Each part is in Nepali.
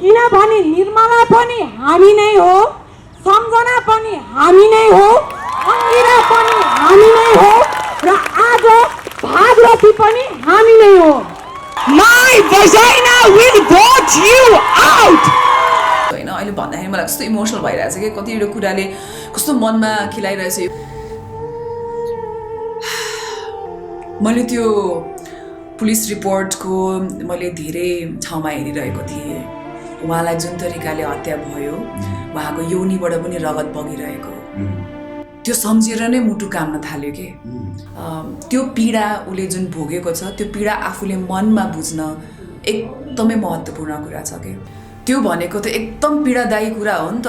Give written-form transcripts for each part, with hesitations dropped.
किनभने निर्मला पनि हामी नै हो, सम्झना पनि हामी नै हो, अङ्गिरा पनि हामी नै हो र आज भागरथी पनि हामी नै हो। My vagina will vote you out. होइन अहिले भन्दाखेरि मलाई कस्तो इमोसनल भइरहेछ कि कतिवटा कुराले कस्तो मनमा खिलाइरहेछ। मैले त्यो पुलिस रिपोर्टको मैले धेरै ठाउँमा हेरिरहेको थिएँ। उहाँलाई जुन तरिकाले हत्या भयो, उहाँको योनिबाट पनि रगत बगिरहेको, त्यो सम्झेर नै मुटु काम्न थाल्यो कि त्यो पीडा उसले जुन भोगेको छ त्यो पीडा आफूले मनमा बुझ्न एकदमै महत्त्वपूर्ण कुरा छ कि त्यो भनेको त एकदम पीडादायी कुरा हो नि त।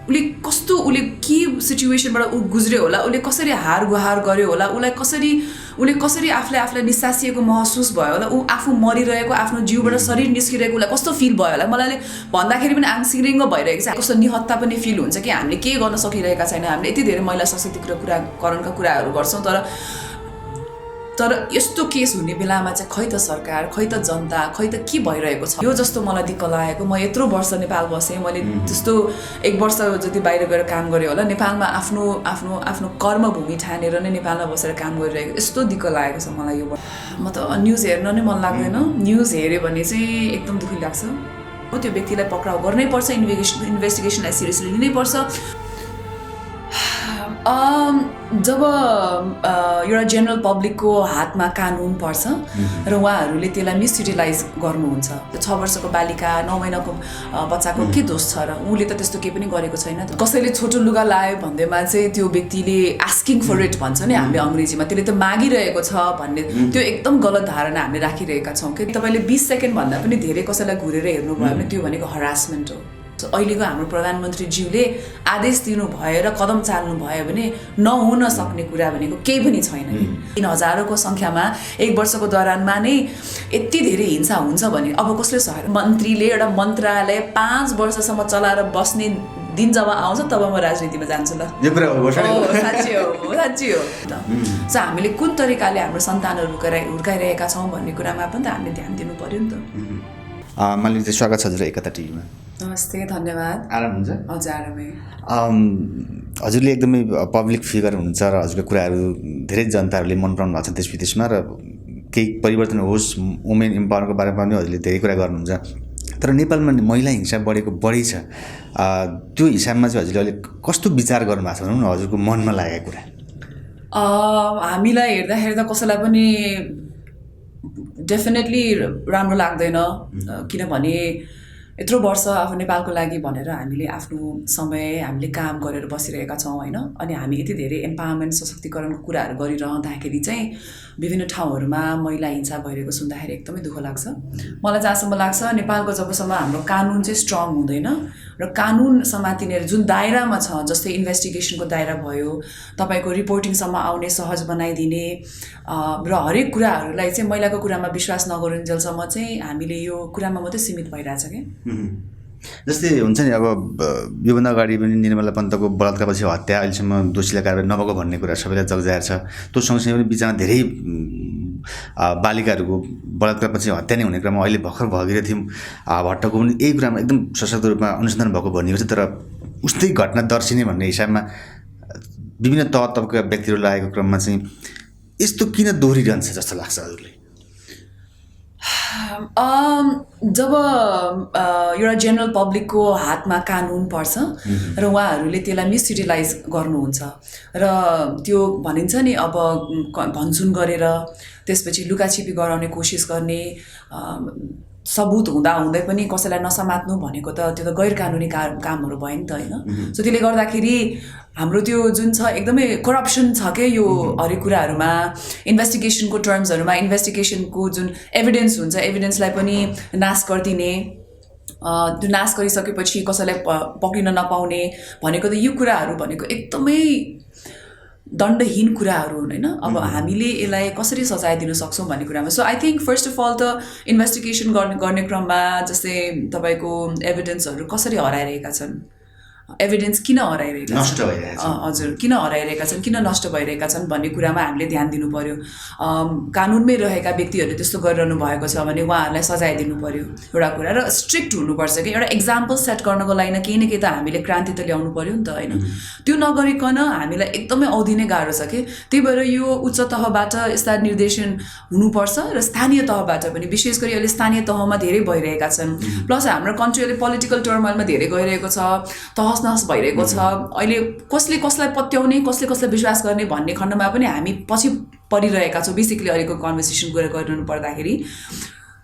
उसले कस्तो उसले के सिचुएसनबाट ऊ गुज्र्यो होला, उसले कसरी हार गुहार गर्यो होला, उसले कसरी आफूलाई निस्सासिएको महसुस भयो होला, ऊ आफू मरिरहेको आफ्नो जिउबाट शरीर निस्किरहेको उसलाई कस्तो फिल भयो होला। मलाई भन्दाखेरि पनि आङसिरिङ्ग भइरहेको छ, कस्तो निहत्ता पनि फिल हुन्छ कि हामीले के गर्न सकिरहेका छैन। हामीले यति धेरै महिला सशक्तिकरणका कुराहरू गर्छौँ तर यस्तो केस हुने बेलामा चाहिँ खै त सरकार, खै त जनता, खै त के भइरहेको छ। यो जस्तो मलाई दिक्क लागेको, म यत्रो वर्ष नेपाल बसेँ, मैले त्यस्तो 1 वर्ष जति बाहिर गएर काम गरेँ होला। नेपालमा आफ्नो कर्मभूमि ठानेर नै नेपालमा बसेर काम गरिरहेको, यस्तो दिक्क लागेको छ मलाई यो। म त न्युज हेर्न नै मन लाग्दैन, न्युज हेऱ्यो भने चाहिँ एकदम दुःखी लाग्छ। त्यो व्यक्तिलाई पक्राउ गर्नै पर्छ, इन्भेस्टिगेसनलाई सिरियसली लिनै पर्छ। जब एउटा जेनरल पब्लिकको हातमा कानुन पर्छ र उहाँहरूले त्यसलाई मिसयुटिलाइज गर्नुहुन्छ, 6 वर्षको बालिका 9 महिनाको बच्चाको के दोष छ र? उसले त त्यस्तो केही पनि गरेको छैन। कसैले छोटो लुगा लायो भन्दैमा चाहिँ त्यो व्यक्तिले आस्किङ फर इट भन्छ नि हामीले अङ्ग्रेजीमा, त्यसले त मागिरहेको छ भन्ने त्यो एकदम गलत धारणा हामीले राखिरहेका छौँ कि तपाईँले 20 सेकेन्ड भन्दा पनि धेरै कसैलाई घुरेर हेर्नुभयो भने त्यो भनेको हरासमेन्ट हो। अहिलेको हाम्रो प्रधानमन्त्रीज्यूले आदेश दिनुभयो र कदम चाल्नु भयो भने नहुन सक्ने कुरा भनेको केही पनि छैन। 3000को सङ्ख्यामा 1 वर्षको दौरानमा नै यति धेरै हिंसा हुन्छ भने अब कसले सहेर? मन्त्रीले एउटा मन्त्रालय 5 वर्षसम्म चलाएर बस्ने दिन जब आउँछ तब म राजनीतिमा जान्छु ल। यो कुरा हो, साँच्चै हो। सो हामीले कुन तरिकाले हाम्रो सन्तानहरू हुर्काइरहेका छौँ भन्ने कुरामा पनि त हामीले ध्यान दिनु पर्यो नि त। मालिनी, स्वागत छ हजुर एकता टिभीमा। नमस्ते, धन्यवाद। आराम हुन्छ? हजुर, आरामै। हजुरले एकदमै पब्लिक फिगर हुनुहुन्छ र हजुरको कुराहरू धेरै जनताहरूले मन पराउनु भएको छ देश विदेशमा, र केही परिवर्तन होस् वुमेन इम्पावरको बारेमा पनि हजुरले धेरै कुरा गर्नुहुन्छ। तर नेपालमा महिला हिंसा बढी छ, त्यो हिसाबमा चाहिँ हजुरले अहिले कस्तो विचार गर्नुभएको छ भनौँ न, हजुरको मनमा लागेको कुरा? हामीलाई हेर्दा कसैलाई पनि डेफिनेटली राम्रो लाग्दैन, किनभने यत्रो वर्ष आफू नेपालको लागि भनेर हामीले आफ्नो समय हामीले काम गरेर बसिरहेका छौँ होइन। अनि हामी यति धेरै एम्पावरमेन्ट सशक्तिकरणको कुराहरू गरिरहँदाखेरि चाहिँ विभिन्न ठाउँहरूमा महिला हिंसा भइरहेको सुन्दाखेरि एकदमै दुःख लाग्छ। मलाई जहाँसम्म लाग्छ नेपालको जबसम्म हाम्रो कानुन चाहिँ स्ट्रङ हुँदैन र कानुन समातिनेर जुन दायरामा छ, जस्तै इन्भेस्टिगेसनको दायरा भयो, तपाईँको रिपोर्टिङसम्म आउने सहज बनाइदिने र हरेक कुराहरूलाई चाहिँ महिलाको कुरामा विश्वास नगरुन्जेलसम्म चाहिँ हामीले यो कुरामा मात्रै सीमित भइरहेछ क्या। जस्तै हुन्छ नि, अब योभन्दा अगाडि पनि निर्मला पन्तको बलात्कारपछि हत्या अहिलेसम्म दोषीलाई कारबाही नभएको भन्ने कुरा सबैलाई जगजाहेर छ। त्यो सँगसँगै पनि बिचमा धेरै बालिकाहरूको बलात्कारपछि हत्या नै हुने क्रममा अहिले भर्खर भगिरहेको थियौँ भट्टको पनि यही कुरामा एकदम सशक्त रूपमा अनुसन्धान भएको भनिएको छ। तर उस्तै घटना दर्शिने भन्ने हिसाबमा विभिन्न तबका व्यक्तिहरू लागेको क्रममा चाहिँ यस्तो किन दोहोरिरहन्छ जस्तो लाग्छ हजुरले? जब एउटा जेनरल पब्लिकको हातमा कानुन पर्छ र उहाँहरूले त्यसलाई मिसयुटिलाइज गर्नुहुन्छ र त्यो भनिन्छ नि, अब भन्छुन गरेर त्यसपछि लुकाछिपी गराउने कोसिस गर्ने, सबुत हुँदै पनि कसैलाई नसमात्नु भनेको त त्यो त गैर कानुनी कामहरू भयो नि त होइन। सो त्यसले गर्दाखेरि हाम्रो त्यो जुन छ एकदमै करप्सन छ क्या यो हरेक कुराहरूमा, इन्भेस्टिगेसनको टर्म्सहरूमा इन्भेस्टिगेसनको जुन एभिडेन्स हुन्छ एभिडेन्सलाई पनि नाश गरिदिने, त्यो नाश गरिसकेपछि कसैलाई पक्रिन नपाउने भनेको त यो कुराहरू भनेको एकदमै दण्डहीन कुराहरू हुन् होइन। अब हामीले यसलाई कसरी सजाय दिन सक्छौँ भन्ने कुरामा so I think first of all त इन्भेस्टिगेसन गर्ने क्रममा जस्तै तपाईँको एभिडेन्सहरू कसरी हराइरहेका छन्, एभिडेन्स किन हराइरहेका छन्, नष्ट भइरहेका छन्। हजुर किन हराइरहेका छन्, किन नष्ट भइरहेका छन् भन्ने कुरामा हामीले ध्यान दिनु पर्यो। कानुनमै रहेका व्यक्तिहरूले त्यस्तो गरिरहनु भएको छ भने उहाँहरूलाई सजाय दिनु पर्यो एउटा कुरा, र स्ट्रिक्ट हुनुपर्छ कि एउटा एक्जाम्पल सेट गर्नको लागि केही न केही त हामीले क्रान्ति त ल्याउनु पर्यो नि त होइन। त्यो नगरिकन हामीलाई एकदमै औधी नै गाह्रो छ कि। त्यही भएर यो उच्च तहबाट यस्ता निर्देशन हुनुपर्छ र स्थानीय तहबाट पनि, विशेष गरी अहिले स्थानीय तहमा धेरै भइरहेका छन्। प्लस हाम्रो कन्ट्री अहिले पोलिटिकल टर्मलमा धेरै गइरहेको छ, तहस नहस भइरहेको छ। अहिले कसले कसलाई पत्याउने, कसले कसलाई विश्वास गर्ने भन्ने खण्डमा पनि हामी पछि परिरहेका छौँ बेसिकली अहिलेको कन्भर्सेसन गरिरहनु पर्दाखेरि।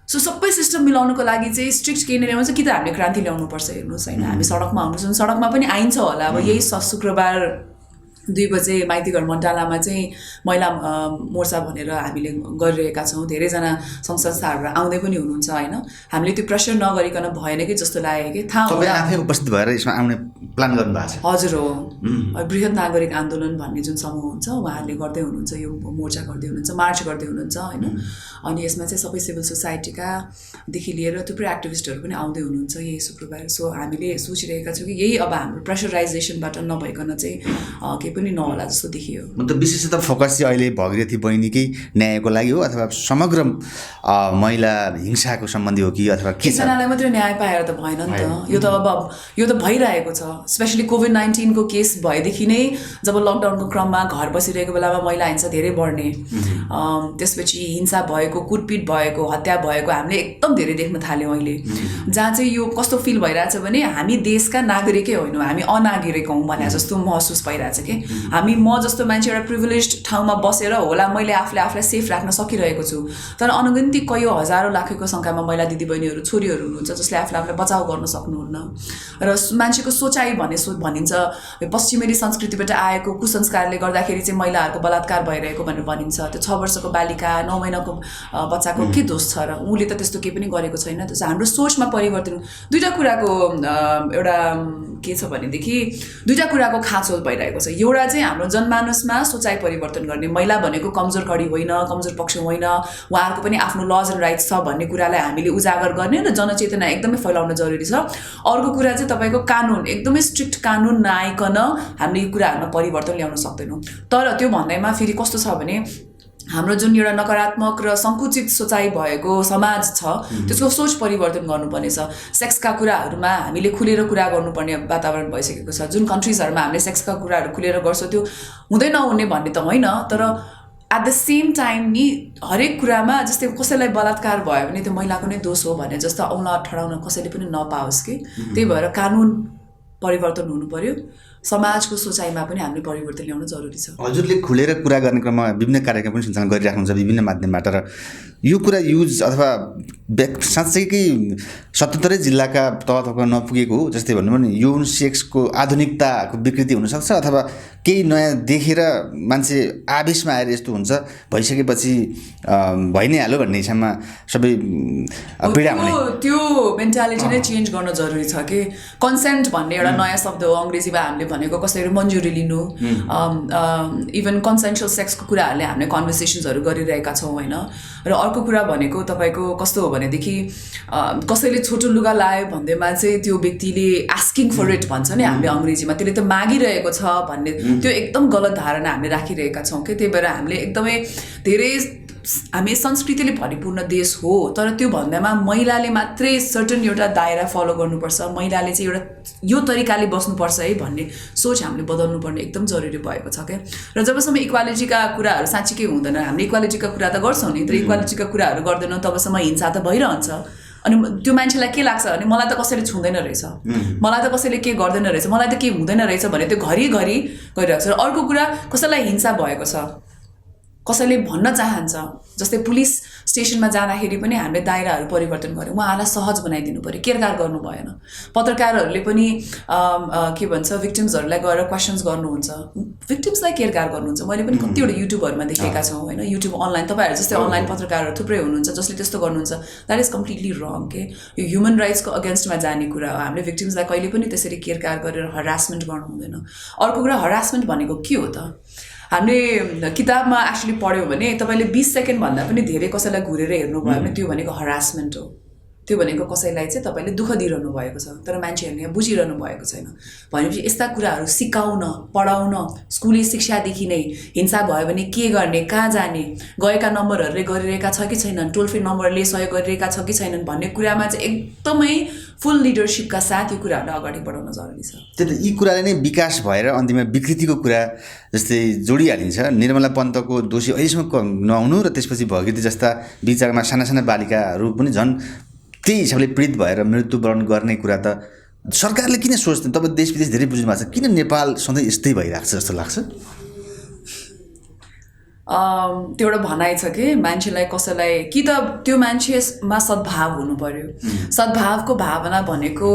सो सबै सिस्टम मिलाउनुको लागि चाहिँ स्ट्रिक्ट केही नै ल्याउँछ कि त हामीले क्रान्ति ल्याउनुपर्छ। हेर्नुहोस् होइन, हामी सडकमा आउनुपर्छ, सडकमा पनि आइन्छ होला। अब यही शुक्रबार 2 बजे माइतीघर मण्डालामा चाहिँ महिला मोर्चा भनेर हामीले गरिरहेका छौँ। धेरैजना सङ्घ संस्थाहरू आउँदै पनि हुनुहुन्छ होइन। हामीले त्यो प्रेसर नगरिकन भएन कि जस्तो लाग्यो कि। थाहा तपाईँ आफै उपस्थित भएर यसमा आउने प्लान गर्नुभएको छ? हजुर हो। बृहत नागरिक आन्दोलन भन्ने जुन समूह हुन्छ उहाँहरूले गर्दै हुनुहुन्छ, यो मोर्चा गर्दै हुनुहुन्छ, मार्च गर्दै हुनुहुन्छ होइन। अनि यसमा चाहिँ सबै सिभिल सोसाइटीकादेखि लिएर थुप्रै एक्टिभिस्टहरू पनि आउँदै हुनुहुन्छ यही शुक्रबार। सो हामीले सोचिरहेका छौँ कि यही अब हाम्रो प्रेसराइजेसनबाट नभइकन चाहिँ केही पनि नहोला जस्तो देखियो। मतलब विशेषतः फोकस चाहिँ अहिले भगीरथी बहिनीकै न्यायको लागि हो अथवा समग्र महिला हिंसाको सम्बन्धी हो कि अथवा के छ? एकजनालाई मात्रै न्याय पाएर त भएन नि त। यो त भइरहेको छ। स्पेसली कोभिड-19 को केस भएदेखि नै जब लकडाउनको क्रममा घर बसिरहेको बेलामा महिला हिंसा धेरै बढ्ने, त्यसपछि हिंसा भएको, कुटपिट भएको, हत्या भएको हामीले एकदम धेरै देख्न थाल्यौँ अहिले। जहाँ चाहिँ यो कस्तो फिल भइरहेछ भने हामी देशका नागरिकै होइनौँ, हामी अनागरिक हौँ भने जस्तो महसुस भइरहेछ कि। म जस्तो मान्छे एउटा प्रिभिलेज्ड ठाउँमा बसेर होला मैले आफूलाई सेफ राख्न सकिरहेको छु, तर अनगिन्ती कयौँ हजारौँ लाखौँको सङ्ख्यामा महिला दिदीबहिनीहरू, छोरीहरू हुनुहुन्छ जसले आफूलाई बचाउ गर्न सक्नुहुन्न। र मान्छेको सोचाइ भनिन्छ पश्चिमेली संस्कृतिबाट आएको कुसंस्कारले गर्दाखेरि चाहिँ महिलाहरूको बलात्कार भइरहेको भनेर भनिन्छ। त्यो 6 वर्षको बालिका, 9 महिनाको बच्चाको के दोष छ र? उसले त त्यस्तो केही पनि गरेको छैन। त्यसो हाम्रो सोचमा परिवर्तन, दुईवटा कुराको एउटा के छ भनेदेखि दुईवटा कुराको खाँचो भइरहेको छ। एउटा चाहिँ हाम्रो जनमानसमा सोचाइ परिवर्तन गर्ने, महिला भनेको कमजोर कडी होइन, कमजोर पक्ष होइन, उहाँहरूको पनि आफ्नो लज एन्ड राइट्स छ भन्ने कुरालाई हामीले उजागर गर्ने र जनचेतना एकदमै फैलाउन जरुरी छ। अर्को कुरा चाहिँ तपाईँको कानुन, एकदमै स्ट्रिक्ट कानुन नआइकन हामीले यो कुराहरूमा परिवर्तन ल्याउन सक्दैनौँ। तर त्यो भन्दैमा फेरि कस्तो छ भने हाम्रो जुन एउटा नकारात्मक र सङ्कुचित सोचाइ भएको समाज छ त्यसको सोच परिवर्तन गर्नुपर्ने छ। सेक्सका कुराहरूमा हामीले खुलेर कुरा गर्नुपर्ने वातावरण भइसकेको छ। जुन कन्ट्रिजहरूमा हामीले सेक्सका कुराहरू खुलेर गर्छौँ त्यो हुँदै नहुने भन्ने त होइन, तर एट द सेम टाइम नि हरेक कुरामा जस्तै कसैलाई बलात्कार भयो भने त्यो महिलाको नै दोष हो भने जस्तो औँला ठडाउन कसैले पनि नपाओस् कि। त्यही भएर कानुन परिवर्तन हुनु पर्यो, समाजको सोचाइमा पनि हामीले परिवर्तन ल्याउन जरुरी छ। हजुरले खुलेर कुरा गर्ने क्रममा विभिन्न कार्यक्रम पनि सञ्चालन गरिराख्नुहुन्छ विभिन्न माध्यमबाट, र यो कुरा युज अथवा साँच्चैकै 77 जिल्लाका तहमा नपुगेको हो जस्तै भन्नु भने यौन सेक्सको आधुनिकताको विकृति हुनसक्छ अथवा केही नयाँ देखेर मान्छे आवेशमा आएर यस्तो हुन्छ भइसकेपछि भइ नै हाल्यो भन्ने हिसाबमा सबै पीडा हुने, त्यो मेन्टालिटी नै चेन्ज गर्न जरुरी छ कि। कन्सेन्ट भन्ने एउटा नयाँ शब्द हो, अङ्ग्रेजीमा हामीले भनेको कसैहरू मन्जुरी लिनु, इभन कन्सेन्सुअल सेक्सको कुराहरूले हामीले कन्भर्सेसन्सहरू गरिरहेका छौँ होइन। र अर्को कुरा भनेको तपाईँको कस्तो हो भनेदेखि कसैले छोटो लुगा लायो भन्दैमा चाहिँ त्यो व्यक्तिले आस्किङ फर इट भन्छ नि हामीले अङ्ग्रेजीमा, त्यसले त मागिरहेको छ भन्ने त्यो एकदम गलत धारणा हामीले राखिरहेका छौँ कि। त्यही भएर हामीले एकदमै धेरै हामी संस्कृतिले भरिपूर्ण देश हो, तर त्यो भन्दामा महिलाले मात्रै सर्टन एउटा दायरा फलो गर्नुपर्छ, महिलाले चाहिँ एउटा यो तरिकाले बस्नुपर्छ है भन्ने सोच हामीले बदल्नु पर्ने एकदम जरुरी भएको छ क्या। र जबसम्म इक्वालिटीका कुराहरू साँच्चीकै हुँदैन, हामीले इक्वालिटीका कुरा त गर्छौँ नि, तर इक्वालिटीका कुराहरू गर्दैनौँ तबसम्म हिंसा त भइरहन्छ। अनि त्यो मान्छेलाई के लाग्छ भने मलाई त कसैले छुँदैन रहेछ, मलाई त कसैले के गर्दैन रहेछ, मलाई त के हुँदैन रहेछ भने त्यो घरिघरि गरिरहेको छ। र अर्को कुरा कसैलाई हिंसा भएको छ, कसैले भन्न चाहन्छ, जस्तै पुलिस स्टेसनमा जाँदाखेरि पनि हामीले दायराहरू परिवर्तन गऱ्यौँ, उहाँहरूलाई सहज बनाइदिनु पऱ्यो, केरकार गर्नु भएन। पत्रकारहरूले पनि के भन्छ भिक्टिम्सहरूलाई गएर क्वेसन्स गर्नुहुन्छ, भिक्टिम्सलाई केरकार गर्नुहुन्छ। मैले पनि कतिवटा युट्युबहरूमा देखेका छौँ होइन, युट्युब अनलाइन तपाईँहरू जस्तै अनलाइन पत्रकारहरू थुप्रै हुनुहुन्छ जसले त्यस्तो गर्नुहुन्छ। द्याट इज कम्प्लिटली रङ के। यो ह्युमन राइट्सको अगेन्स्टमा जाने कुरा हो। हामीले भिक्टिम्सलाई कहिले पनि त्यसरी केरकार गरेर हरासमेन्ट गर्नु हुँदैन। अर्को कुरा हरासमेन्ट भनेको के हो त? हामीले किताबमा एक्चुली पढ्यौँ भने तपाईँले 20 सेकेन्ड भन्दा पनि धेरै कसैलाई घुरेर हेर्नुभयो भने त्यो भनेको हरासमेन्ट हो। त्यो भनेको कसैलाई चाहिँ तपाईँले दुःख दिइरहनु भएको छ तर मान्छेहरूले बुझिरहनु भएको छैन भनेपछि यस्ता कुराहरू सिकाउन पढाउन स्कुली शिक्षादेखि नै हिंसा भयो भने के गर्ने कहाँ जाने गएका नम्बरहरूले गरिरहेका छ कि छैनन् टोल फ्री नम्बरले सहयोग गरिरहेका छ कि छैनन् भन्ने कुरामा चाहिँ एकदमै फुल लिडरसिपका साथ यो कुराहरूलाई अगाडि बढाउन जरुरी छ। त्यही त यी कुराले नै विकास भएर अन्तिममा विकृतिको कुरा जस्तै जोडिहालिन्छ। निर्मला पन्तको दोषी अहिलेसम्म नहुनु र त्यसपछि भगीरथी जस्ता विचारमा साना साना बालिकाहरू पनि झन् त्यही हिसाबले पीडित भएर मृत्युवरण गर्ने कुरा त सरकारले किन सोच्दैन? तपाईँ देश विदेश धेरै बुझ्नु भएको छ, किन नेपाल सधैँ यस्तै भइरहेको छ जस्तो लाग्छ? त्यो एउटा भनाइ छ कि मान्छेलाई कसैलाई कि त त्यो मान्छेमा सद्भाव हुनु पर्यो। सद्भावको भावना भनेको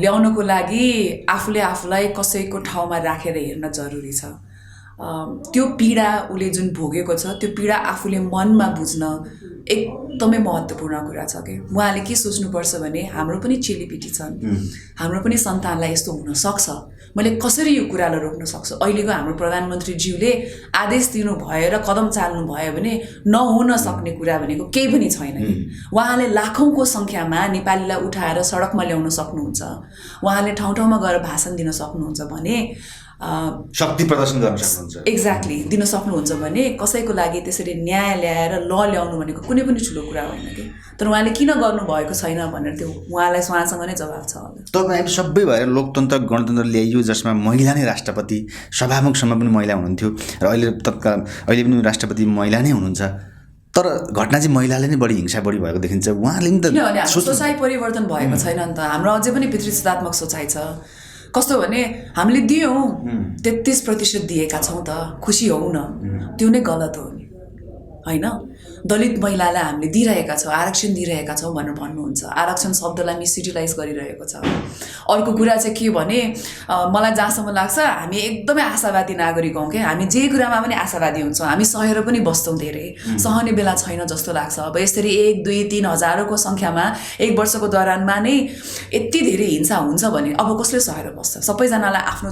ल्याउनको लागि आफूले आफूलाई कसैको ठाउँमा राखेर हेर्न जरुरी छ। त्यो पीडा उसले जुन भोगेको छ त्यो पीडा आफूले मनमा बुझ्न एकदमै महत्त्वपूर्ण कुरा छ कि उहाँले के सोच्नुपर्छ भने हाम्रो पनि चेलीपिटी छन्, हाम्रो पनि सन्तानलाई यस्तो हुनसक्छ, मैले कसरी यो कुरालाई रोक्न सक्छु? अहिलेको हाम्रो प्रधानमन्त्रीज्यूले आदेश दिनु भयो र कदम चाल्नु भयो भने नहुन सक्ने कुरा भनेको केही पनि छैन। उहाँले लाखौँको सङ्ख्यामा नेपालीलाई उठाएर सडकमा ल्याउन सक्नुहुन्छ, उहाँले ठाउँ ठाउँमा गएर भाषण दिन सक्नुहुन्छ भने शक्ति प्रदर्शन गर्न सक्नुहुन्छ, एक्ज्याक्टली दिन सक्नुहुन्छ भने कसैको लागि त्यसरी न्याय ल्याएर ल ल्याउनु भनेको कुनै पनि ठुलो कुरा होइन कि। तर उहाँले किन गर्नुभएको छैन भनेर त्यो उहाँसँग नै जवाब छ होला। तपाईँ हामी सबै भएर लोकतन्त्र गणतन्त्र ल्याइयो जसमा महिला नै राष्ट्रपति, सभामुखसम्म पनि महिला हुनुहुन्थ्यो र अहिले पनि राष्ट्रपति महिला नै हुनुहुन्छ। तर घटना चाहिँ महिलाले नै बढी हिंसा बढी भएको देखिन्छ। उहाँले पनि त किनभने हाम्रो सोचाइ परिवर्तन भएको छैन नि त। हाम्रो अझै पनि पितृसत्तात्मक सोचाइ छ। कस्तो भने हामीले दियौँ 33% दिएका छौँ त खुसी हौ न, त्यो नै गलत हो नि होइन। दलित महिलालाई हामीले दिइरहेका छौँ, आरक्षण दिइरहेका छौँ भनेर भन्नुहुन्छ। आरक्षण शब्दलाई मिसयुटिलाइज गरिरहेको छ। अर्को कुरा चाहिँ के भने मलाई जहाँसम्म लाग्छ हामी एकदमै आशावादी नागरिक हौँ क्या। हामी जे कुरामा पनि आशावादी हुन्छौँ, हामी सहेर पनि बस्छौँ, धेरै सहने बेला छैन जस्तो लाग्छ। अब यसरी 1, 2, 3 हजारौँको सङ्ख्यामा 1 वर्षको दौरानमा नै यति धेरै हिंसा हुन्छ भने अब कसले सहेर बस्छ? सबैजनालाई आफ्नो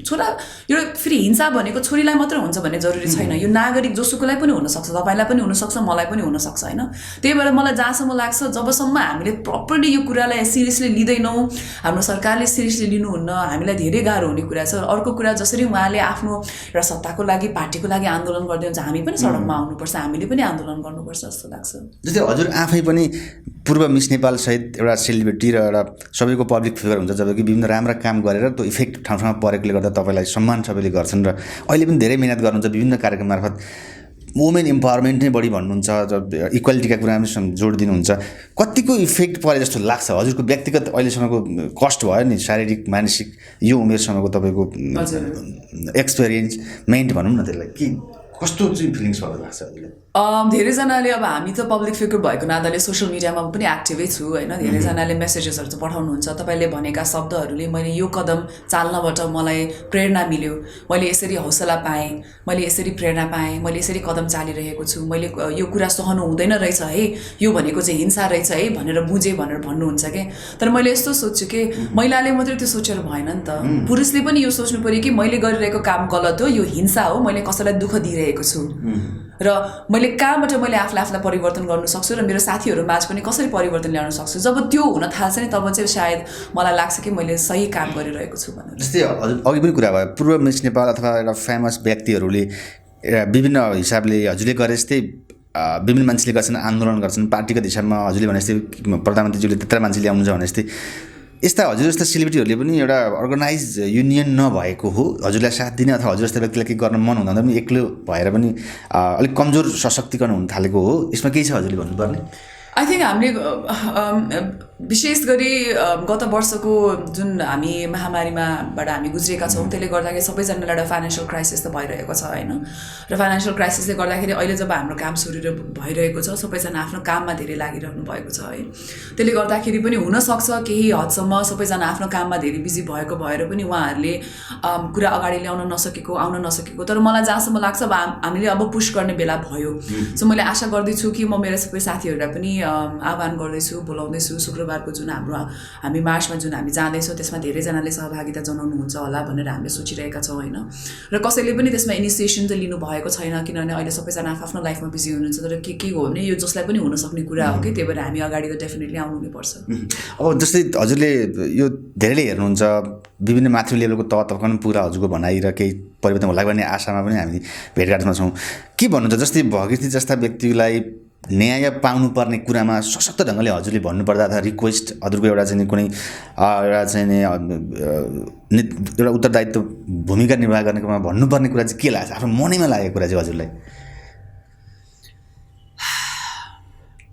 छोरा यो फेरि हिंसा भनेको छोरीलाई मात्र हुन्छ भन्ने जरुरी छैन। यो नागरिक जोसुकैलाई पनि हुनसक्छ, तपाईँलाई पनि हुनसक्छ, मलाई पनि हुनसक्छ होइन। त्यही भएर मलाई जहाँसम्म लाग्छ जबसम्म हामीले प्रपरली यो कुरालाई सिरियसली लिँदैनौँ, हाम्रो सरकारले सिरियसली लिनुहुन्न, हामीलाई धेरै गाह्रो हुने कुरा छ। अर्को कुरा जसरी उहाँले आफ्नो एउटा सत्ताको लागि पार्टीको लागि आन्दोलन गर्दै हुन्छ, हामी पनि सडकमा आउनुपर्छ, हामीले पनि आन्दोलन गर्नुपर्छ जस्तो लाग्छ। जस्तै हजुर आफै पनि पूर्व मिस नेपाल सहित एउटा सेलिब्रिटी र एउटा सबैको पब्लिक फिगर हुन्छ, जबकि विभिन्न राम्रा काम गरेर त्यो इफेक्ट ठाउँ ठाउँमा परेकोले गर्दा तपाईँलाई सम्मान सबैले गर्छन् र अहिले पनि धेरै मिहिनेत गर्नुहुन्छ विभिन्न कार्यक्रम मार्फत। वुमेन इम्पावरमेन्ट नै बढी भन्नुहुन्छ, इक्वालिटीका कुरामा जोड दिनुहुन्छ। कतिको इफेक्ट परे जस्तो लाग्छ हजुरको व्यक्तिगत अहिलेसम्मको कस्ट भयो नि, शारीरिक मानसिक यो उमेरसम्मको तपाईँको एक्सपिरियन्स मेन्ट भनौँ न, त्यसलाई के कस्तो चाहिँ फिलिङ्स भएको लाग्छ हजुरलाई? धेरैजनाले अब हामी त पब्लिक फिगर भएको नाताले सोसियल मिडियामा पनि एक्टिभै छु होइन। धेरैजनाले मेसेजेसहरू चाहिँ पठाउनुहुन्छ, तपाईँले भनेका शब्दहरूले मैले यो कदम चाल्नबाट मलाई प्रेरणा मिल्यो, मैले यसरी हौसला पाएँ, मैले यसरी प्रेरणा पाएँ, मैले यसरी कदम चालिरहेको छु, मैले यो कुरा सहनु हुँदैन रहेछ है, यो भनेको चाहिँ हिंसा रहेछ है भनेर बुझेँ भनेर भन्नुहुन्छ कि। तर मैले यस्तो सोच्छु कि महिलाले मात्रै त्यो सोचेर भएन नि त, पुरुषले पनि यो सोच्नु पऱ्यो कि मैले गरिरहेको काम गलत हो, यो हिंसा हो, मैले कसैलाई दुःख दिइरहेको छु र मैले कहाँबाट मैले आफूलाई परिवर्तन गर्न सक्छु र मेरो साथीहरू माझ पनि कसरी परिवर्तन ल्याउन सक्छु। जब त्यो हुन थाल्छ नि तब चाहिँ सायद मलाई लाग्छ कि मैले सही काम गरिरहेको छु भनेर। जस्तै अघि पनि कुरा भयो पूर्व मिस नेपाल अथवा एउटा फेमस व्यक्तिहरूले विभिन्न हिसाबले हजुरले गरे जस्तै विभिन्न मान्छेले गर्छन्, आन्दोलन गर्छन्, पार्टीगत हिसाबमा हजुरले भने जस्तै प्रधानमन्त्रीज्यूले त्यत्र मान्छे ल्याउनुहुन्छ भने जस्तै यस्ता हजुर जस्ता सेलिब्रिटीहरूले पनि एउटा अर्गनाइज युनियन नभएको हो हजुरलाई साथ दिने अथवा हजुर जस्ता व्यक्तिलाई केही गर्न मन हुँदा पनि एक्लो भएर पनि अलिक कमजोर सशक्तिकरण हुन थालेको हो, यसमा केही छ हजुरले भन्नुपर्ने? आई थिङ्क हामीले विशेष गरी गत वर्षको जुन हामी महामारीमाबाट हामी गुज्रेका छौँ त्यसले गर्दाखेरि सबैजनालाई एउटा फाइनेन्सियल क्राइसिस त भइरहेको छ होइन। र फाइनेन्सियल क्राइसिसले गर्दाखेरि अहिले जब हाम्रो काम सुरु भइरहेको छ सबैजना आफ्नो काममा धेरै लागिरहनु भएको छ है। त्यसले गर्दाखेरि पनि हुनसक्छ केही हदसम्म सबैजना आफ्नो काममा धेरै बिजी भएको भएर पनि उहाँहरूले कुरा अगाडि ल्याउन नसकेको, आउन नसकेको। तर मलाई जहाँसम्म लाग्छ अब हामीले अब पुस गर्ने बेला भयो। सो मैले आशा गर्दैछु कि म मेरा सबै साथीहरूलाई पनि आह्वान गर्दैछु, बोलाउँदैछु शुक्रबार शुक्रबारको जुन हामी मार्चमा जुन हामी जाँदैछौँ त्यसमा धेरैजनाले सहभागिता जनाउनुहुन्छ होला भनेर हामीले सोचिरहेका छौँ होइन। र कसैले पनि त्यसमा इनिसिएसन त लिनु भएको छैन किनभने अहिले सबैजना आफ्नो लाइफमा बिजी हुनुहुन्छ। तर के हो भने यो जसलाई पनि हुनसक्ने कुरा हो कि त्यही भएर हामी अगाडि त डेफिनेटली आउनु नै पर्छ। अब जस्तै हजुरले यो धेरैले हेर्नुहुन्छ विभिन्न माथि लेभलको तह तबका पनि पुरा हजुरको भनाइ र केही परिवर्तन होला भन्ने आशामा पनि हामी भेटघाटमा छौँ। के भन्नुहुन्छ जस्तै भगीरथी जस्ता व्यक्तिलाई न्याय पाउनुपर्ने कुरामा सशक्त ढङ्गले हजुरले भन्नुपर्दा अथवा रिक्वेस्ट हजुरको एउटा चाहिँ कुनै एउटा चाहिँ एउटा उत्तरदायित्व भूमिका निर्वाह गर्ने क्रममा भन्नुपर्ने कुरा चाहिँ के लाग्छ आफ्नो मनैमा लागेको कुरा चाहिँ हजुरलाई?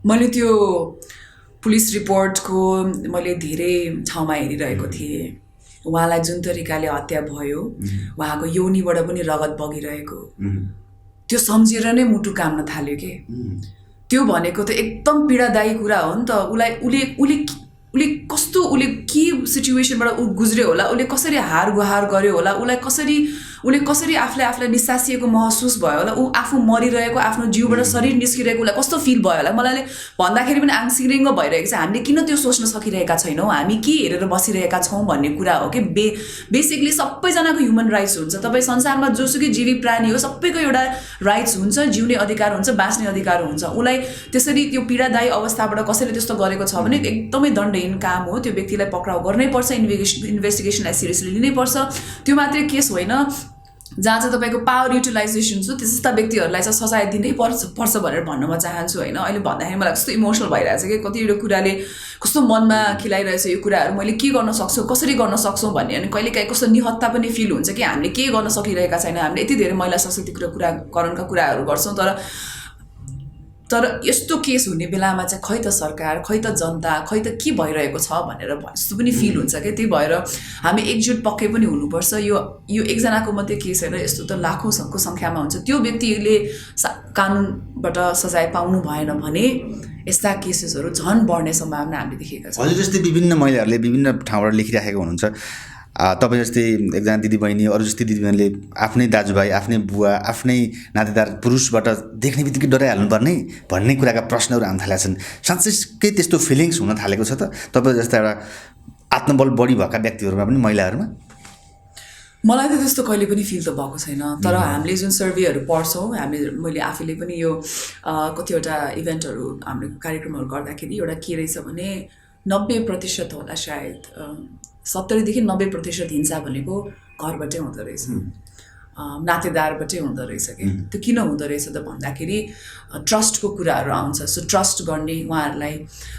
मैले त्यो पुलिस रिपोर्टको मैले धेरै ठाउँमा हेरिरहेको थिएँ। उहाँलाई जुन तरिकाले हत्या भयो, उहाँको योनिबाट पनि रगत बगिरहेको, त्यो सम्झेर नै मुटु काम्न थाल्यो के। त्यो भनेको त एकदम पीडादायी कुरा हो नि त। उसले कस्तो उसले के सिचुएसनबाट ऊ गुज्र्यो होला, उसले कसरी हार गुहार गर्यो होला, उसले कसरी आफूलाई निसासिएको महसुस भयो होला, ऊ आफू मरिरहेको आफ्नो जिउबाट शरीर निस्किरहेको उसलाई कस्तो फिल भयो होला। मलाई भन्दाखेरि पनि आङसिरिङ्ग भइरहेको छ। हामीले किन त्यो सोच्न सकिरहेका छैनौँ, हामी के हेरेर बसिरहेका छौँ भन्ने कुरा हो कि बेसिकली सबैजनाको ह्युमन राइट्स हुन्छ। तपाईँ संसारमा जोसुकै जीवी प्राणी हो सबैको एउटा राइट्स हुन्छ, जिउने अधिकार हुन्छ, बाँच्ने अधिकार हुन्छ। उसलाई त्यसरी त्यो पीडादायी अवस्थाबाट कसैले त्यस्तो गरेको छ भने एकदमै दण्डहीन काम हो। त्यो व्यक्तिलाई पक्राउ गर्नै पर्छ, इन्भेस्टिगेसनलाई सिरियसली लिनै पर्छ। त्यो मात्रै केस होइन जहाँ चाहिँ तपाईँको पावर युटिलाइजेसन छ त्यस्ता व्यक्तिहरूलाई चाहिँ सजाय दिनै पर्छ भनेर भन्न म चाहन्छु होइन। अहिले भन्दाखेरि मलाई कस्तो इमोसनल भइरहेछ कि कतिवटा कुराले कस्तो मनमा खिलाइरहेछ यो कुराहरू मैले के गर्न सक्छु, कसरी गर्न सक्छौँ भन्ने। अनि कहिलेकाहीँ कस्तो निहत्ता पनि फिल हुन्छ कि हामीले के गर्न सकिरहेका छैन। हामीले यति धेरै महिला सशक्तिकरणका कुराहरू गर्छौँ तर यस्तो केस हुने बेलामा चाहिँ खै त सरकार, खै त जनता, खै त के भइरहेको छ भनेर जस्तो पनि फिल हुन्छ क्या। त्यही भएर हामी एकजुट पक्कै पनि हुनुपर्छ। यो एकजनाको मात्रै केस होइन, यस्तो त लाखौँको सङ्ख्यामा हुन्छ। त्यो व्यक्तिले कानुनबाट सजाय पाउनु भएन भने यस्ता केसेसहरू झन् बढ्ने सम्भावना हामीले देखेका छौँ। हजुर जस्तै विभिन्न महिलाहरूले विभिन्न ठाउँबाट लेखिराखेको हुनुहुन्छ। तपाईँ जस्तै एकजना दिदीबहिनी, अरू जस्तै दिदीबहिनीले आफ्नै दाजुभाइ, आफ्नै बुवा, आफ्नै नातेदार पुरुषबाट देख्ने बित्तिकै डराइहाल्नुपर्ने भन्ने कुराका प्रश्नहरू आउन थालेका छन्। साँच्चै त्यस्तो फिलिङ्स हुन थालेको छ त तपाईँ जस्ता एउटा आत्मबल बढी भएका व्यक्तिहरूमा पनि, महिलाहरूमा? मलाई त त्यस्तो कहिले पनि फिल त भएको छैन। तर हामीले जुन सर्वेहरू पढ्छौँ, मैले आफैले पनि यो कतिवटा इभेन्टहरू हाम्रो कार्यक्रमहरू गर्दाखेरि एउटा के रहेछ भने 90% होला सायद, 70 देखि 90% हिंसा भनेको घरबाटै हुँदो रहेछ, नातेदारबाटै हुँदो रहेछ कि। त्यो किन हुँदो रहेछ त भन्दाखेरि ट्रस्टको कुराहरू आउँछ। सो ट्रस्ट गर्ने उहाँहरूलाई,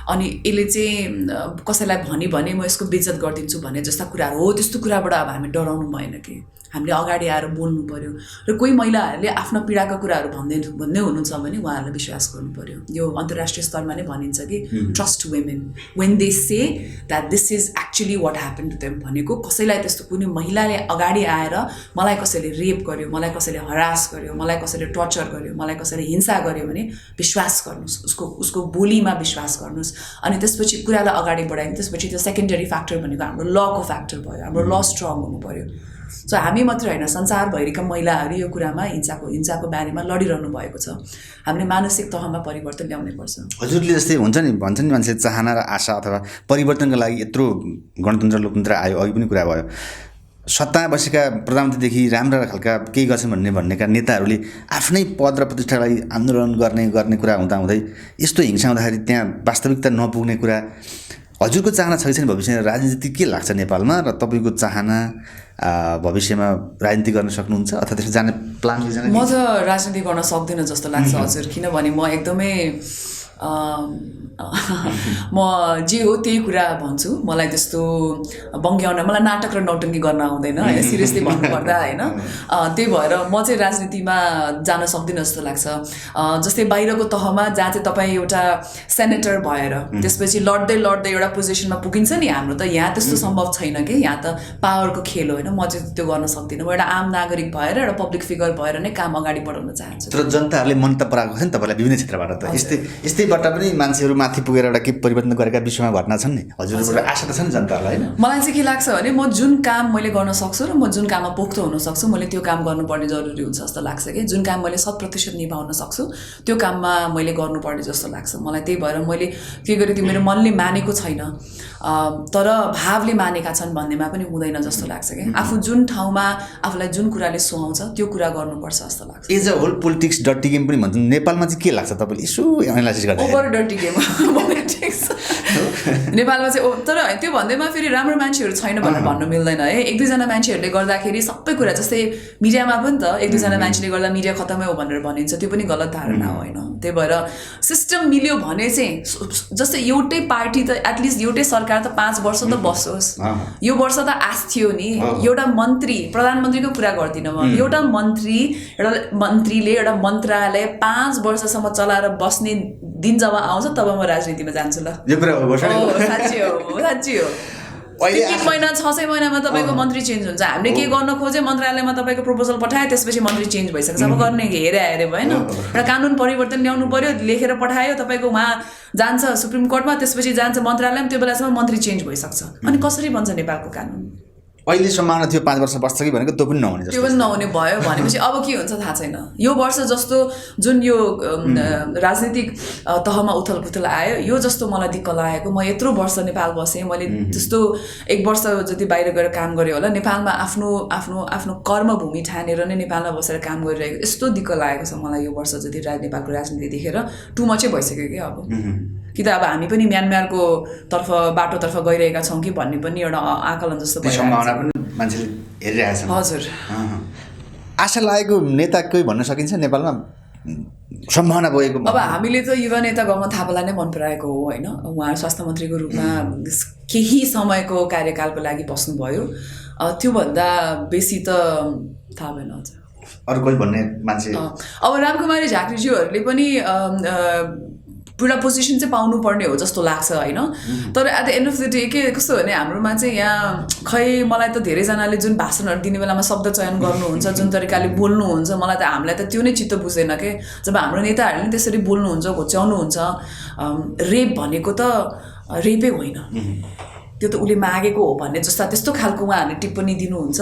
अनि यसले चाहिँ कसैलाई भने म यसको बेइज्जत गरिदिन्छु भन्ने जस्ता कुराहरू हो। त्यस्तो कुराबाट अब हामी डराउनु भएन कि हामीले अगाडि आएर बोल्नु पर्यो। र कोही महिलाहरूले आफ्नो पीडाका कुराहरू भन्दै हुनुहुन्छ भने उहाँहरूलाई विश्वास गर्नु पर्यो। यो अन्तर्राष्ट्रिय स्तरमा नै भनिन्छ कि trust women when they say that this is actually what happen to them. भनेको कसैलाई त्यस्तो कुनै महिलाले अगाडि आएर मलाई कसैले रेप गर्यो, मलाई कसैले हरास गर्यो, मलाई कसैले टर्चर गर्यो, मलाई कसैले हिंसा गर्यो भने विश्वास गर्नुहोस्, उसको बोलीमा विश्वास गर्नुहोस्। अनि त्यसपछि कुरालाई अगाडि बढायो। त्यसपछि त्यो सेकेन्डरी फ्याक्टर भनेको हाम्रो लको फ्याक्टर भयो, हाम्रो ल स्ट्रङ हुनु पर्यो। सो हामी मात्र होइन, संसारभरिका महिलाहरू यो कुरामा हिंसाको बारेमा लडिरहनु भएको छ। हामीले मानसिक तहमा परिवर्तन ल्याउनै पर्छ। हजुरले जस्तै हुन्छ नि, भन्छ नि मान्छे चाहना र आशा अथवा परिवर्तनको लागि यत्रो गणतन्त्र लोकतन्त्र आयो, अघि पनि कुरा भयो। सत्तामा बसेका प्रधानमन्त्रीदेखि राम्रा खालका केही गर्छन् भन्नेका नेताहरूले आफ्नै पद र प्रतिष्ठालाई आन्दोलन गर्ने कुरा हुँदै यस्तो हिंसा हुँदाखेरि त्यहाँ वास्तविकता नपुग्ने कुरा। हजुरको चाहना छैन भविष्यमा राजनीति के लाग्छ नेपालमा, र तपाईँको चाहना भविष्यमा राजनीति गर्न सक्नुहुन्छ अथवा त्यसरी जाने प्लान? म त राजनीति गर्न सक्दिनँ जस्तो लाग्छ हजुर, किनभने म एकदमै म जे हो त्यही कुरा भन्छु। मलाई त्यस्तो बङ्ग्याउन, मलाई नाटक र नौटङ्की गर्न आउँदैन होइन, सिरियसली भन्नुपर्दा होइन। त्यही भएर म चाहिँ राजनीतिमा जान सक्दिनँ जस्तो लाग्छ। जस्तै बाहिरको तहमा जहाँ चाहिँ तपाईँ एउटा सेनेटर भएर त्यसपछि लड्दै एउटा पोजिसनमा पुगिन्छ नि, हाम्रो त यहाँ त्यस्तो सम्भव छैन कि। यहाँ त पावरको खेल हो होइन। म चाहिँ त्यो गर्न सक्दिनँ। म एउटा आम नागरिक भएर, एउटा पब्लिक फिगर भएर नै काम अगाडि बढाउन चाहन्छु। तर जनताहरूले मन त पराएको छ नि तपाईँलाई विभिन्न क्षेत्रबाट त। यस्तै यसैबाट पनि मान्छेहरू माथि पुगेर एउटा के परिवर्तन गरेका विश्वमा घटना छन् नि हजुरको एउटा आशा त छ नि जनतालाई होइन मलाई चाहिँ के लाग्छ भने म जुन काम मैले गर्न सक्छु र म जुन काममा पोख्तो हुन सक्छु मैले त्यो काम गर्नुपर्ने जरुरी हुन्छ जस्तो लाग्छ कि जुन काम मैले 100% निभाउन सक्छु त्यो काममा मैले गर्नुपर्ने जस्तो लाग्छ मलाई त्यही भएर मैले के गरेँ त्यो मेरो मनले मानेको छैन तर भावले मानेका छन् भन्नेमा पनि हुँदैन जस्तो लाग्छ कि आफू जुन ठाउँमा आफूलाई जुन कुराले सुहाउँछ त्यो कुरा गर्नुपर्छ जस्तो लाग्छ as a whole politics dirty game पनि भन्छन् नेपालमा चाहिँ के लाग्छ तपाईँले यसो एनालाइसिस गर्दा ओभर डर्टी गेम पोलिटिक्स नेपालमा चाहिँ तर त्यो भन्दैमा फेरि राम्रो मान्छेहरू छैन भनेर भन्नु मिल्दैन है एक दुईजना मान्छेहरूले गर्दाखेरि सबै कुरा जस्तै मिडियामा पनि त एक दुईजना मान्छेले गर्दा मिडिया खतमै हो भनेर भनिन्छ त्यो पनि गलत धारणा हो होइन त्यही भएर सिस्टम मिल्यो भने चाहिँ जस्तै एउटै पार्टी त एटलिस्ट एउटै सरकार त 5 वर्ष त बसोस् यो वर्ष त आश थियो नि एउटा मन्त्री प्रधानमन्त्रीको कुरा गर्दिनँ म एउटा मन्त्रीले एउटा मन्त्रालय 5 वर्षसम्म चलाएर बस्ने दिन जब आउँछ तब म राजनीतिमा जान्छु ल यो कुरा हो साँच्चै हो 3 महिना 6 महिनामा तपाईँको मन्त्री चेन्ज हुन्छ हामीले के गर्न खोजे मन्त्रालयमा तपाईँको प्रपोजल पठायो त्यसपछि मन्त्री चेन्ज भइसक्छ अब गर्ने हेरे भएन एउटा कानुन परिवर्तन ल्याउनु पर्यो लेखेर पठायो तपाईँको उहाँ जान्छ सुप्रिम कोर्टमा त्यसपछि जान्छ मन्त्रालयमा त्यो बेलासम्म मन्त्री चेन्ज भइसक्छ अनि कसरी बन्छ नेपालको कानुन अहिले सम्भावना थियो 5 वर्ष बस्छ कि भनेको त्यो पनि नहुने जस्तो त्यो पनि नहुने भयो भनेपछि अब के हुन्छ थाहा छैन यो वर्ष जस्तो जुन यो राजनीतिक तहमा उथलपुथल आयो यो जस्तो मलाई दिक्क लागेको म यत्रो वर्ष नेपाल बसेँ मैले त्यस्तो 1 वर्ष जति बाहिर गएर काम गरेँ होला नेपालमा आफ्नो आफ्नो आफ्नो कर्मभूमि ठानेर नै नेपालमा बसेर काम गरिरहेको यस्तो दिक्क लागेको छ मलाई यो वर्ष जति नेपालको राजनीति देखेर टु मचै भइसक्यो कि अब कि त अब हामी पनि म्यानमारको बाटोतर्फ गइरहेका छौँ कि भन्ने पनि एउटा आकलन जस्तो सम्भावना पनि मान्छेले हेरिरहेका छन् हजुर आशा लागेको नेता कोही भन्न सकिन्छ नेपालमा सम्भावना भएको अब हामीले त युवा नेता गमन थापालाई नै मन पराएको हो होइन उहाँ स्वास्थ्य मन्त्रीको रूपमा केही समयको कार्यकालको लागि बस्नुभयो त्योभन्दा बेसी त थाहा भएन हजुर अरू कोही भन्ने मान्छे अब रामकुमारी झाँक्रीज्यूहरूले पनि पुरा पोजिसन चाहिँ पाउनुपर्ने हो जस्तो लाग्छ होइन तर at the end of the day के कस्तो भने हाम्रोमा चाहिँ यहाँ खै मलाई त धेरैजनाले जुन भाषणहरू दिने बेलामा शब्द चयन गर्नुहुन्छ जुन तरिकाले बोल्नुहुन्छ मलाई त हामीलाई त त्यो नै चित्त बुझ्दैन के जब हाम्रो नेताहरूले नि त्यसरी बोल्नुहुन्छ घोच्याउनुहुन्छ रेप भनेको त रेपै होइन त्यो त उसले मागेको हो भन्ने जस्ता त्यस्तो खालको उहाँहरूले टिप्पणी दिनुहुन्छ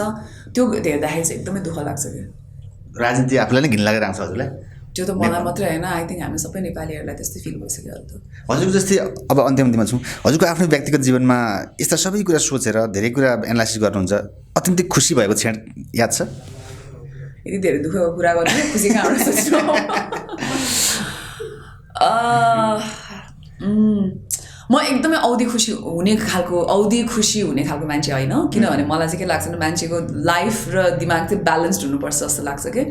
त्यो हेर्दाखेरि चाहिँ एकदमै दुःख लाग्छ कि राजनीति आफूलाई नै घिन लागेर आउँछ हजुरलाई त्यो त मलाई मात्रै होइन आई थिङ्क हामी सबै नेपालीहरूलाई त्यस्तै फिल भइसक्यो त हजुरको जस्तै अब अन्त्यमा छौँ हजुरको आफ्नो व्यक्तिगत जीवनमा यस्ता सबै कुरा सोचेर धेरै कुरा एनालाइसिस गर्नुहुन्छ अत्यन्तै खुसी भएको क्षण याद छ यति धेरै दुःखको कुरा गर्नु खुसी कहाँबाट सोच्नु म एकदमै औधी खुसी हुने खालको मान्छे होइन किनभने मलाई चाहिँ के लाग्छ भने मान्छेको लाइफ र दिमाग चाहिँ ब्यालेन्स्ड हुनुपर्छ जस्तो लाग्छ कि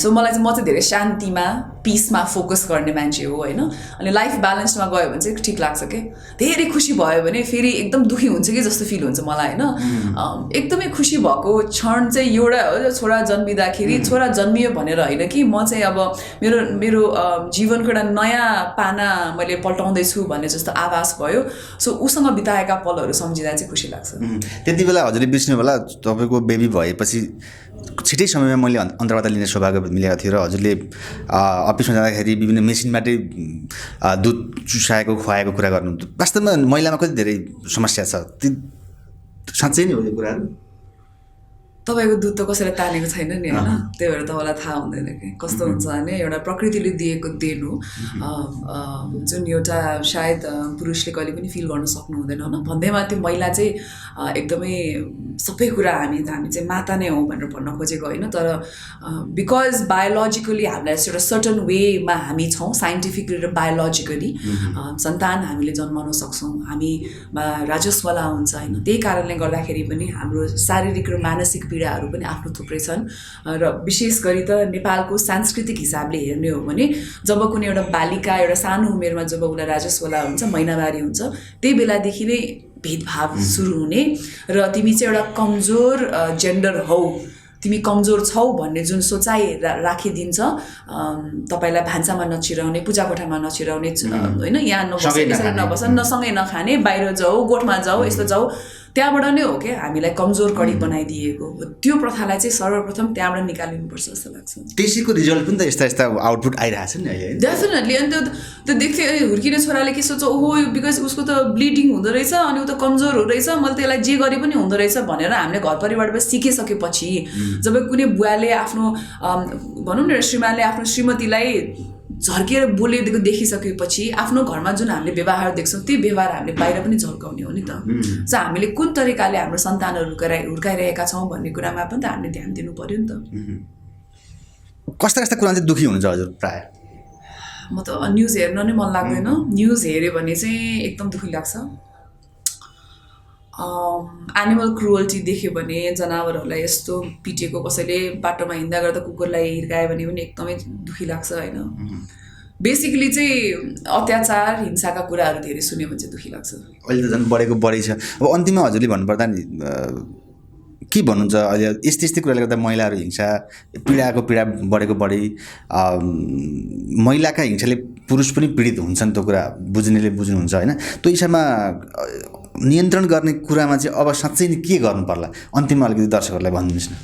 सो मलाई चाहिँ म चाहिँ धेरै शान्तिमा पिसमा फोकस गर्ने मान्छे हो होइन अनि लाइफ ब्यालेन्समा गयो भने चाहिँ ठिक लाग्छ कि धेरै खुसी भयो भने फेरि एकदम दुःखी हुन्छ कि जस्तो फिल हुन्छ मलाई होइन एकदमै खुसी भएको क्षण चाहिँ एउटा छोरा जन्मिँदाखेरि छोरा जन्मियो भनेर होइन कि म चाहिँ अब मेरो जीवनको एउटा नयाँ पाना मैले पल्टाउँदैछु भन्ने जस्तो आभास भयो सो उसँग बिताएका पलहरू सम्झिँदा चाहिँ खुसी लाग्छ त्यति बेला हजुरले बिर्सिनु होला तपाईँको बेबी भएपछि छिटै समयमा मैले अन्तर्वार्ता लिने सौभाग्य मिलेको थियो र हजुरले अफिसमा जाँदाखेरि विभिन्न मेसिनबाटै दुध चुसाएको खुवाएको कुरा गर्नुहुन्छ वास्तवमा महिलामा कति धेरै समस्या छ साँच्चै नै हो यो कुराहरू तपाईँको दुध त कसैले तानेको छैन नि होइन त्यही भएर तपाईँलाई थाहा हुँदैन कि कस्तो हुन्छ भने एउटा प्रकृतिले दिएको देन हो जुन एउटा सायद पुरुषले कहिले पनि फिल गर्न सक्नु हुँदैन होइन भन्दैमा त्यो महिला चाहिँ एकदमै सबै कुरा हामी चाहिँ माता नै हो भनेर भन्न खोजेको होइन तर बिकज बायोलोजिकली हामीलाई एउटा सर्टन वेमा हामी छौँ साइन्टिफिकली र बायोलोजिकली सन्तान हामीले जन्माउन सक्छौँ हामीमा राजस्वला हुन्छ होइन त्यही कारणले गर्दाखेरि पनि हाम्रो शारीरिक र मानसिक पीडाहरू पनि आफ्नो थुप्रै छन् र विशेष गरी त नेपालको सांस्कृतिक हिसाबले हेर्ने हो भने जब कुनै एउटा बालिका एउटा सानो उमेरमा जब उसलाई राजस्वला हुन्छ महिनावारी हुन्छ त्यही बेलादेखि नै भेदभाव सुरु हुने र तिमी चाहिँ एउटा कमजोर जेन्डर हौ तिमी कमजोर छौ भन्ने जुन सोचाइ राखिदिन्छ तपाईँलाई भान्सामा नछिराउने पूजा कोठामा नछिराउने होइन यहाँ नबस नसँगै नखाने बाहिर जाऊ गोठमा जाऊ यस्तो जाऊ त्यहाँबाट नै हो क्या हामीलाई कमजोर कडी बनाइदिएको त्यो प्रथालाई चाहिँ सर्वप्रथम त्यहाँबाट निकालिनुपर्छ जस्तो लाग्छ त्यसैको रिजल्ट पनि त यस्ता यस्ता आउटपुट आइरहेको छ नि अहिले डेफिनेटली अनि त्यो देख्थेँ हुर्किने छोराले के सोच्छ ओहो बिकज उसको त ब्लिडिङ हुँदो रहेछ अनि ऊ त कमजोर हुँदो रहेछ मैले त्यसलाई जे गरे पनि हुँदो रहेछ भनेर हामीले घर परिवारबाट सिकिसकेपछि जब कुनै बुवाले आफ्नो भनौँ न श्रीमानले आफ्नो श्रीमतीलाई झर्किएर बोलेको देखिसकेपछि आफ्नो घरमा जुन हामीले व्यवहार देख्छौँ त्यो व्यवहार हामीले बाहिर पनि झल्काउने हो नि त सो हामीले कुन तरिकाले हाम्रो सन्तानहरू हुर्काइरहेका छौँ भन्ने कुरामा पनि त हामीले ध्यान दिनु पर्यो नि त कस्ता कस्ता कुरा चाहिँ दुःखी हुनुहुन्छ हजुर प्राय म त न्युज हेर्न नै मन लाग्दैन न्युज हेऱ्यो भने चाहिँ एकदम दुःखी लाग्छ एनिमल क्रुअल्टी देख्यो भने जनावरहरूलाई यस्तो पिटेको कसैले बाटोमा हिँड्दा गर्दा कुकुरलाई हिर्कायो भने पनि एकदमै दुःखी लाग्छ होइन बेसिकली चाहिँ अत्याचार हिंसाका कुराहरू धेरै सुन्यो भने चाहिँ दुःखी लाग्छ अहिले त झन् बढेको बढी छ अब अन्तिममा हजुरले भन्नुपर्दा नि के भन्नुहुन्छ अहिले यस्तै यस्तै कुराले गर्दा महिलाहरू हिंसा पीडाको पीडा बढेको बढी महिलाका हिंसाले पुरुष पनि पीडित हुन्छन् त्यो कुरा बुझ्नेले बुझ्नुहुन्छ होइन त्यो हिसाबमा नियन्त्रण गर्ने कुरामा चाहिँ अब साँच्चै नै के गर्नु पर्ला अन्तिममा अलिकति दर्शकहरूलाई भनिदिनुहोस् न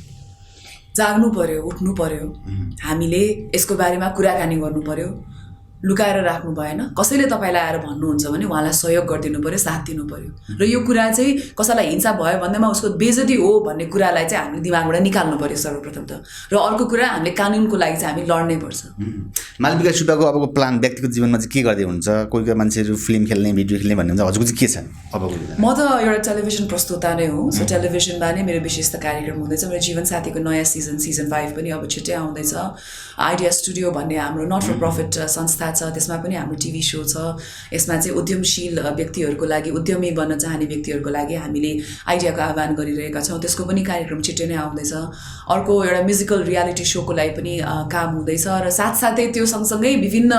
जाग्नु पर्यो उठ्नु पर्यो हामीले यसको बारेमा कुराकानी गर्नु पर्यो लुकाएर राख्नु भएन कसैले तपाईँलाई आएर भन्नुहुन्छ भने उहाँलाई सहयोग गरिदिनु पर्यो साथ दिनु पर्यो र यो कुरा चाहिँ कसैलाई हिंसा भयो भन्दैमा उसको बेइज्जती हो भन्ने कुरालाई चाहिँ हामीले दिमागबाट निकाल्नु पर्यो सर्वप्रथम त र अर्को कुरा हामीले कानुनको लागि चाहिँ हामी लड्नै पर्छ मालविका सुब्बाको अबको प्लान व्यक्तिगत जीवनमा चाहिँ के गर्दै हुन्छ कोही कोही मान्छेहरू फिल्म खेल्ने भिडियो खेल्ने भन्ने हुन्छ हजुरको चाहिँ के छ अबको म त एउटा टेलिभिजन प्रस्तुता नै हो सो टेलिभिजनमा नै मेरो विशेष कार्यक्रम हुँदैछ मेरो जीवनसाथीको नयाँ सिजन 5 पनि अब छिट्टै आउँदैछ आइडिया स्टुडियो भन्ने हाम्रो नट फर प्रफिट संस्था छ त्यसमा पनि हाम्रो टिभी सो छ यसमा चाहिँ उद्यमशील व्यक्तिहरूको लागि उद्यमी बन्न चाहने व्यक्तिहरूको लागि हामीले आइडियाको आह्वान गरिरहेका छौँ त्यसको पनि कार्यक्रम छिट्टै नै आउँदैछ अर्को एउटा म्युजिकल रियालिटी सोको लागि पनि काम हुँदैछ र साथसाथै त्यो सँगसँगै विभिन्न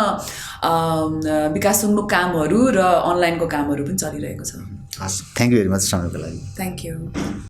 विकासोन्मुख कामहरू र अनलाइनको कामहरू पनि चलिरहेको छ हस् थ्याङ्क यू भेरी मच समयको लागि थ्याङ्क यू